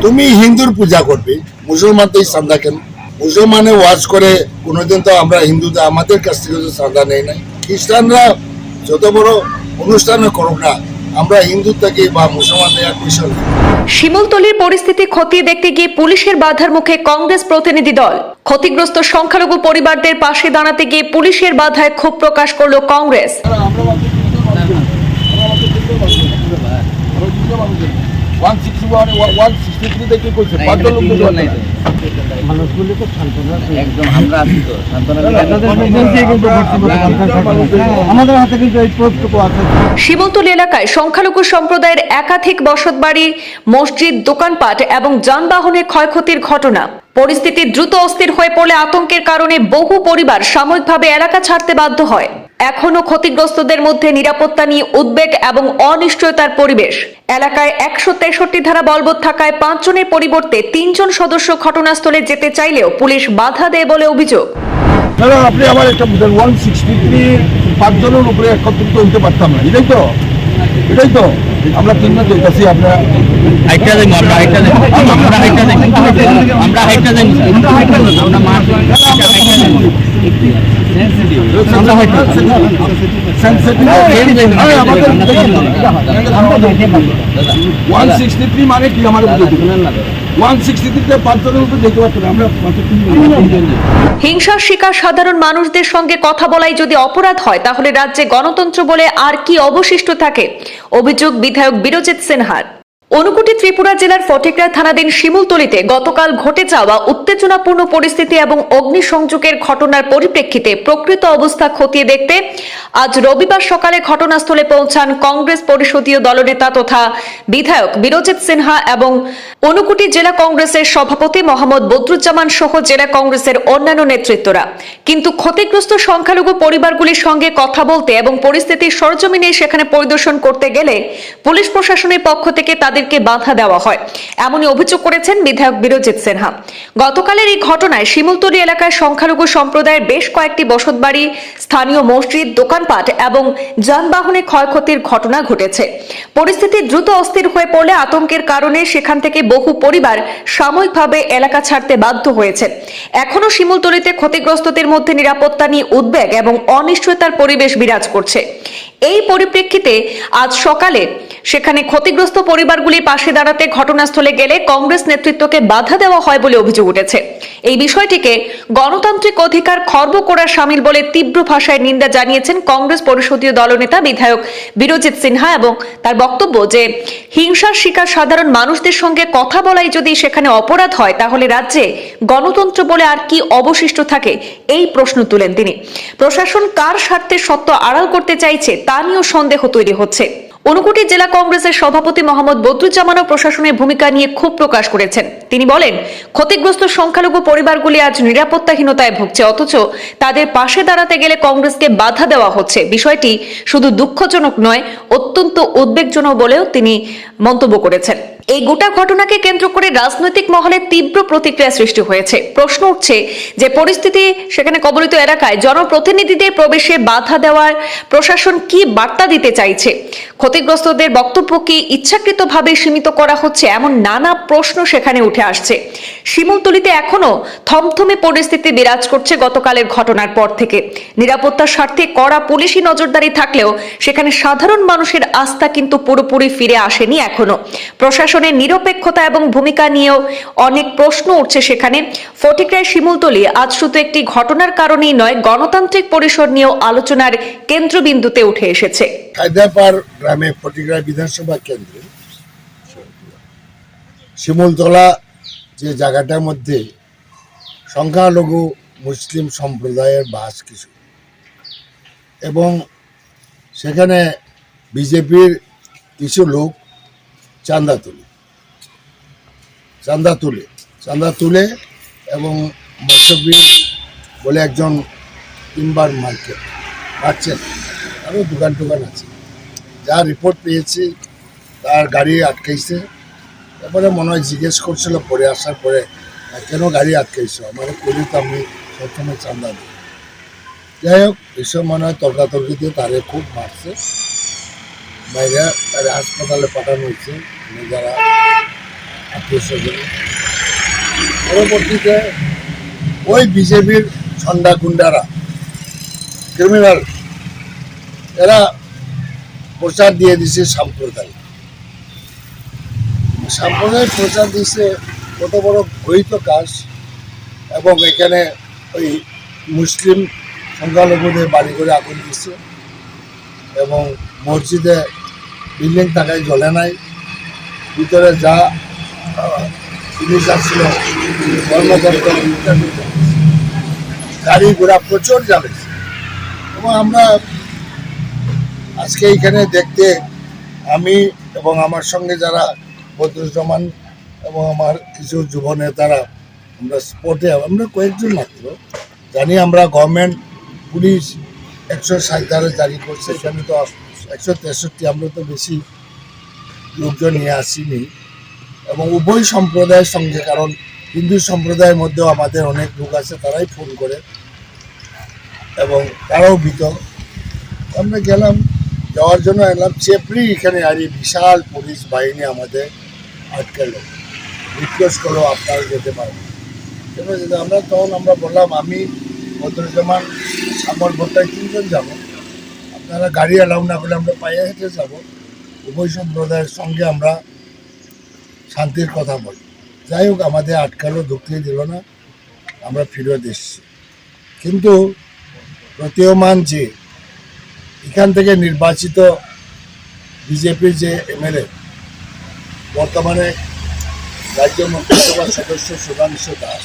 তুমি হিন্দুর পূজা করবে, মুসলমানদের চাঁদা কেন? মুসলমানে ওয়াজ করে কোনোদিন তো আমরা হিন্দুদের আমাদের কাছ থেকে তো চাঁদা নেই নাই। খ্রিস্টানরা যত বড় অনুষ্ঠানে করুক না, আমরা হিন্দু থেকে বা মুসলমান থেকে পয়সা নেই। শিমুলতলির পরিস্থিতি খতিয়ে দেখতে গিয়ে পুলিশের বাধার মুখে কংগ্রেস প্রতিনিধি দল। ক্ষতিগ্রস্ত সংখ্যালঘু পরিবারদের পাশে দাঁড়াতে গিয়ে পুলিশের বাধায় ক্ষোভ প্রকাশ করল কংগ্রেস। শিমুলতলি এলাকায় সংখ্যালঘু সম্প্রদায়ের একাধিক বসতবাড়ি, মসজিদ, দোকানপাট এবং যানবাহনের ক্ষয়ক্ষতির ঘটনা। পরিস্থিতি দ্রুত অস্থির হয়ে পড়লে আতঙ্কের কারণে বহু পরিবার সাময়িকভাবে এলাকা ছাড়তে বাধ্য হয়। এখনো ক্ষতিগ্রস্তদের মধ্যে নিরাপত্তা নিয়ে উদ্বেগ এবং অনিশ্চয়তার পরিবেশ। এলাকায় 163 ধারা বলবৎ থাকায় 5 জনের পরিবর্তে 3 জন সদস্য ঘটনাস্থলে যেতে চাইলেও পুলিশ বাধা দেয় বলে অভিযোগ। আপনি আবার একটা 163 5 জনের উপরে একত্রিত হতে পারতাম না, এটাই তো আমরা 3 জন দেখতেছি। আপনারা মানে কি আমার 163 5 জনের উপরে দেখতে পারতাম না, আমরা হিংসার শিকার সাধারণ মানুষদের সঙ্গে কথা বলাই যদি অপরাধ হয়, তাহলে রাজ্যে গণতন্ত্র বলে আর কি অবশিষ্ট থাকে? অভিযোগ বিধায়ক বিরজিৎ সিনহার। ঊনকোটি ত্রিপুরা জেলার ফটিকরা থানাধীন শিমুলতলিতে গতকাল ঘটে যাওয়া উত্তেজনাপূর্ণ পরিস্থিতি এবং অগ্নিসংযোগের ঘটনার পরিপ্রেক্ষিতে প্রকৃত অবস্থা খতিয়ে দেখতে আজ রবিবার সকালে ঘটনাস্থলে পৌঁছান কংগ্রেস পরিষদীয় দলনেতা তথা বিধায়ক বিরজিৎ সিনহা এবং ঊনকোটি জেলা কংগ্রেসের সভাপতি মোহাম্মদ বদরুজ্জামান সহ জেলা কংগ্রেসের অন্যান্য নেতৃত্বরা। কিন্তু ক্ষতিগ্রস্ত সংখ্যালঘু পরিবারগুলির সঙ্গে কথা বলতে এবং পরিস্থিতির সরজমিনে সেখানে পরিদর্শন করতে গেলে পুলিশ প্রশাসনের পক্ষ থেকে তাদেরকে বাধা দেওয়া হয়, এমনই অভিযোগ করেছেন বিধায়ক বিরজিৎ সিনহা। গতকালের এই ঘটনায় শিমুলতলি এলাকায় সংখ্যালঘু সম্প্রদায়ের বেশ কয়েকটি বসতবাড়ি, স্থানীয় মসজিদ, দোকানপাট এবং যানবাহনে ক্ষয়ক্ষতির ঘটনা ঘটেছে। পরিস্থিতি দ্রুত অস্থির হয়ে পড়লে আতঙ্কের কারণে সেখান থেকে বহু পরিবার সাময়িকভাবে এলাকা ছাড়তে বাধ্য হয়েছে। এখনো শিমুলতলিতে ক্ষতিগ্রস্তদের মধ্যে নিরাপত্তা নিয়ে উদ্বেগ এবং অনিশ্চয়তার পরিবেশ বিরাজ করছে। এই পরিপ্রেক্ষিতে আজ সকালে সেখানে ক্ষতিগ্রস্ত পরিবারগুলির পাশে দাঁড়াতে ঘটনাস্থলে গেলে কংগ্রেস নেতৃত্বকে বাধা দেওয়া হয় বলে অভিযোগ উঠেছে। এই বিষয়টিকে গণতান্ত্রিক অধিকার খর্ব করার শামিল বলে তীব্র ভাষায় নিন্দা জানিয়েছেন কংগ্রেস পরিষদীয় দলনেতা বিধায়ক বিরজিৎ সিনহা এবং তার বক্তব্য যে হিংসার শিকার সাধারণ মানুষদের সঙ্গে কথা বলাই যদি সেখানে অপরাধ হয়, তাহলে রাজ্যে গণতন্ত্র বলে আর কি অবশিষ্ট থাকে, এই প্রশ্ন তুলেন তিনি। প্রশাসন কার স্বার্থে সত্য আড়াল করতে চাইছে তা নিয়েও সন্দেহ তৈরি হচ্ছে। ঊনকোটি জেলা কংগ্রেসের সভাপতি মোহাম্মদ বদরুজ্জামানও প্রশাসনের ভূমিকা নিয়ে ক্ষোভ প্রকাশ করেছেন। তিনি বলেন, ক্ষতিগ্রস্ত সংখ্যালঘু পরিবারগুলি আজ নিরাপত্তাহীনতায় ভুগছে, অথচ তাদের পাশে দাঁড়াতে গেলে কংগ্রেসকে বাধা দেওয়া হচ্ছে। বিষয়টি শুধু দুঃখজনক নয়, অত্যন্ত উদ্বেগজনক বলেও তিনি মন্তব্য করেছেন। এই গোটা ঘটনাকে কেন্দ্র করে রাজনৈতিক মহলে তীব্র প্রতিক্রিয়া সৃষ্টি হয়েছে। প্রশ্ন উঠছে যে পরিস্থিতি সেখানে কবলিত এলাকায় জনপ্রতিনিধিদের প্রবেশে বাধা দেওয়ার প্রশাসন কি বার্তা দিতে চাইছে? ক্ষতিগ্রস্তদের বক্তব্য কি ইচ্ছাকৃতভাবে সীমিত করা হচ্ছে? এমন নানা প্রশ্ন সেখানে উঠে আসছে। শিমুলতলিতে এখনো থমথমে পরিস্থিতি বিরাজ করছে গতকালের ঘটনার পর থেকে। নিরাপত্তার স্বার্থে কড়া পুলিশি নজরদারি থাকলেও সেখানে সাধারণ মানুষের আস্থা কিন্তু পুরোপুরি ফিরে আসেনি এখনো। প্রশাসনের নিরপেক্ষতা এবং ভূমিকা নিয়েও অনেক প্রশ্ন উঠছে সেখানে। ফটিকরায় শিমুলতলি আজ শুধু একটি ঘটনার কারণেই নয়, গণতান্ত্রিক পরিসর নিয়েও আলোচনার কেন্দ্রবিন্দুতে উঠে এসেছে। হায়দ্রাবাদ গ্রামে ফটিকরা বিধানসভা কেন্দ্রে শিমুলতলা যে জায়গাটার মধ্যে সংখ্যালঘু মুসলিম সম্প্রদায়ের বাস কিছু, এবং সেখানে বিজেপির কিছু লোক চাঁদা তুলে এবং মৎস্যবীর বলে একজন টিম্বার মার্কেট পাচ্ছেন, আরও দোকান আছে, যা রিপোর্ট পেয়েছি তার গাড়ি আটকাইছে। তারপরে মনে হয় জিজ্ঞেস করছিল পরে আসার পরে, কেন গাড়ি আটকাইছো? আমার করি তো আমি সবসময় চাঁদা দিই। যাই হোক, এসব মনে হয় তর্কাতর্কিতে তারে খুব মারছে, বাইরে তারে হাসপাতালে পাঠানো হয়েছে। যারা আত্মীয় স্বজন। পরবর্তীতে ওই বিজেপির ছন্দা গুন্ডারা, ক্রিমিনাল, এরা প্রচার দিয়ে দিছে সাম্প্রদায়িক প্রচার দিচ্ছে, কত বড় ঘৃত কাজ। এবং এখানে ওই মুসলিম সংখ্যালঘুদের বাড়ি করে আগুন দিচ্ছে এবং মসজিদে বিল্ডিং টাকায় জ্বলে নাই, ভিতরে যা জিনিস আসছিল কর্মকর্তা গাড়ি ঘোড়া প্রচুর যাবে। এবং আমরা আজকে এইখানে দেখতে, আমি এবং আমার সঙ্গে যারা বদরুজ্জামান এবং আমার কিছু যুব নেতারা, আমরা স্পটে, আমরা কয়েকজন মাত্র জানি, আমরা গভর্নমেন্ট পুলিশ 160 ধারা জারি করছে, এখানে তো 163, আমরা তো বেশি লোকজন নিয়ে আসিনি। এবং উভয় সম্প্রদায়ের সঙ্গে, কারণ হিন্দু সম্প্রদায়ের মধ্যেও আমাদের অনেক লোক আছে, তারাই ফোন করে এবং তারাও ভীত। আমরা গেলাম, যাওয়ার জন্য এলাম, চেপড়ি এখানে আর বিশাল পুলিশ বাহিনী আমাদের আটকালো, রিকোয়েস্ট করলো আপনারা যেতে পারবেন। আমরা তখন আমরা বললাম, আমি বদরুজ্জামান, সামর ভট্টায় 3 জন যাবো, আপনারা গাড়ি অ্যালাউ না করলে আমরা পায়ে হেঁটে যাবো, উভয় সম্প্রদায়ের সঙ্গে আমরা শান্তির কথা বলি। যাই হোক, আমাদের আটকালো, ঢুকতে দিল না, আমরা ফিরত এসেছি। কিন্তু প্রতীয়মান যে এখান থেকে নির্বাচিত বিজেপির যে এমএলএ, বর্তমানে রাজ্য মন্ত্রিসভার সদস্য সুধাংশু দাস,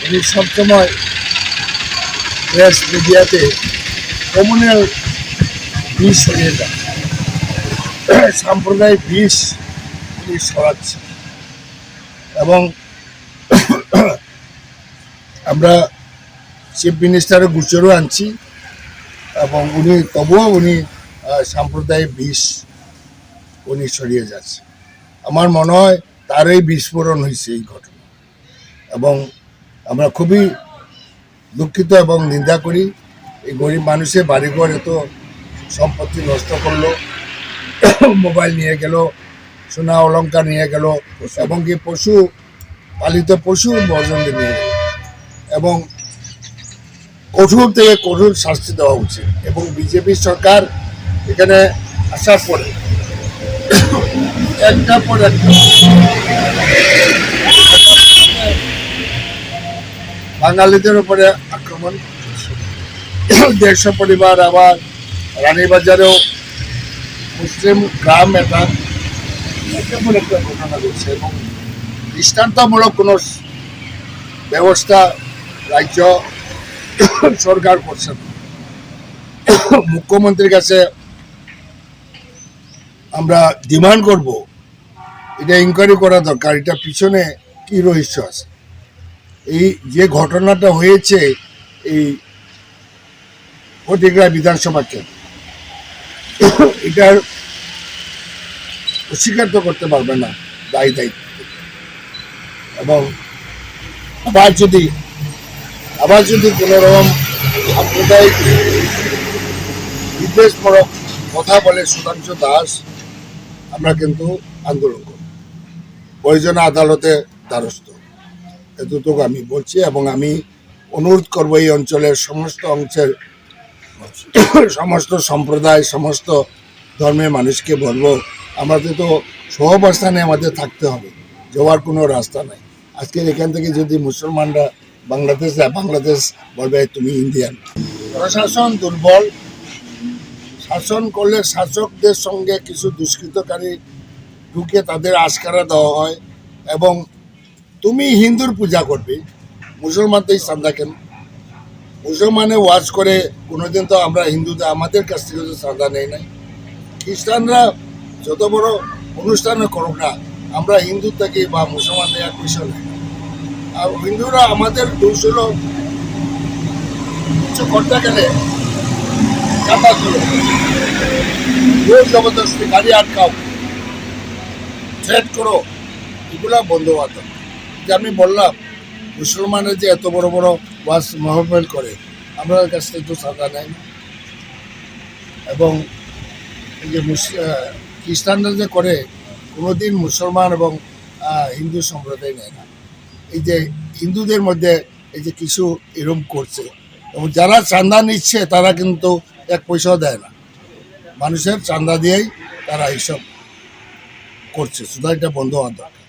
উনি সবসময় প্রেস মিডিয়াতে কমিউনাল বিষ সরিয়ে যান, সাম্প্রদায়িক বিষ উনি সরাচ্ছে। এবং আমরা চিফ মিনিস্টারের গোচরও আনছি, এবং উনি তবুও সাম্প্রদায়িক বিষ উনি সরিয়ে যাচ্ছে। আমার মনে হয় তারই বিস্ফোরণ হয়েছে এই ঘটনা, এবং আমরা খুবই দুঃখিত এবং নিন্দা করি। এই গরিব মানুষের বাড়িঘর এত সম্পত্তি নষ্ট করলো, মোবাইল নিয়ে গেল, সোনা অলংকার নিয়ে গেল, এবং কি পশু পালিত পশু বর্জন নিয়ে গেল। এবং কঠোর থেকে কঠোর শাস্তি দেওয়া উচিত। এবং বিজেপি সরকার এখানে আসার পরে একটার পর একটা বাঙালিদের উপরে আক্রমণ, 150 পরিবার, আবার রানীবাজারেও মুসলিম গ্রাম একটা ঘটনা ঘটছে। এবং দৃষ্টান্তমূলক কোনো ব্যবস্থা রাজ্য সরকার করছে না। মুখ্যমন্ত্রীর কাছে আমরা ডিমান্ড করব, এটা ইনকোয়ারি করা দরকার, এটা পিছনে কি রহস্য আছে। এই যে ঘটনাটা হয়েছে এই ফটিকরা বিধানসভা কেন্দ্র, এটার অস্বীকার তো করতে পারবে না দায়িত্ব। এবং আবার যদি কোনো রকম সাম্প্রদায়িক বিদ্বেষমূলক কথা বলে সুধাংশু দাস, আমরা কিন্তু আন্দোলন করব, প্রয়োজনে আদালতে দ্বারস্থ, এতটুকু আমি বলছি। এবং আমি অনুরোধ করব এই অঞ্চলের সমস্ত অংশের সমস্ত সম্প্রদায়, সমস্ত ধর্মের মানুষকে বলবো, আমাদের তো সহাবস্থানে আমাদের থাকতে হবে, যাওয়ার কোনো রাস্তা নাই। আজকে এখান থেকে যদি মুসলমানরা বাংলাদেশ যায়, বাংলাদেশ বলবে তুমি ইন্ডিয়ান। প্রশাসন দুর্বল, শাসন করলে শাসকদের সঙ্গে কিছু দুষ্কৃতকারী ঢুকে তাদের আশকারা দেওয়া হয়। এবং তুমি হিন্দুর পূজা করবে, মুসলমানদের চাঁদা কেন? মুসলমানে ওয়াজ করে কোনোদিন তো আমরা হিন্দুদের আমাদের কাছ থেকে তো চাঁদা নেই নাই। খ্রিস্টানরা যত বড় অনুষ্ঠান করুক না, আমরা হিন্দু থেকে বা মুসলমান দেওয়ার বিষয় নেই। আর হিন্দুরা আমাদের দোষ হলো কিছু করতে গেলে চাঁদা তুলো, জোর জবরদস্তি, গাড়ি আটকাও, থ্রেট করো, এগুলা বন্ধ হওয়া দরকার। যে আমি বললাম, মুসলমানের যে এত বড় বড় ওয়াজ মহফিল করে, আমরা কাছ থেকে তো চাঁদা নেই। এবং এই যে খ্রিস্টানরা যে করে, কোনোদিন মুসলমান এবং হিন্দু সম্প্রদায় নেয় না। এই যে হিন্দুদের মধ্যে এই যে কিছু এরম করছে, এবং যারা চাঁদা নিচ্ছে তারা কিন্তু এক পয়সাও দেয় না, মানুষের চাঁদা দিয়েই তারা এইসব করছে। শুধু এটা বন্ধ হওয়ার দরকার।